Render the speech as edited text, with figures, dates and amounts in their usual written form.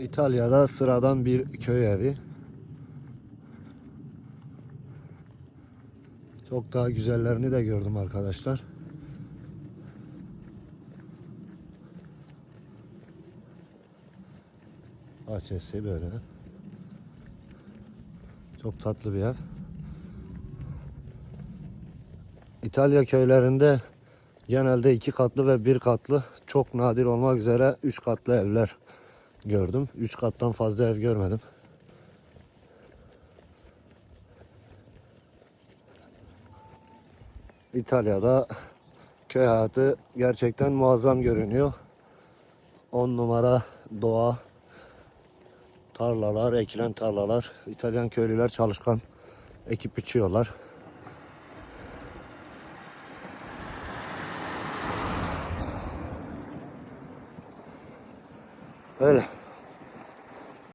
İtalya'da sıradan bir köy evi. Çok daha güzellerini de gördüm arkadaşlar. Bahçesi böyle. Çok tatlı bir yer. İtalya köylerinde genelde 2 katlı ve 1 katlı, çok nadir olmak üzere 3 katlı evler gördüm. 3 kattan fazla ev görmedim. İtalya'da köy hayatı gerçekten muazzam görünüyor. 10 numara doğa, tarlalar, ekilen tarlalar. İtalyan köylüler çalışkan, ekip biçiyorlar. Öyle.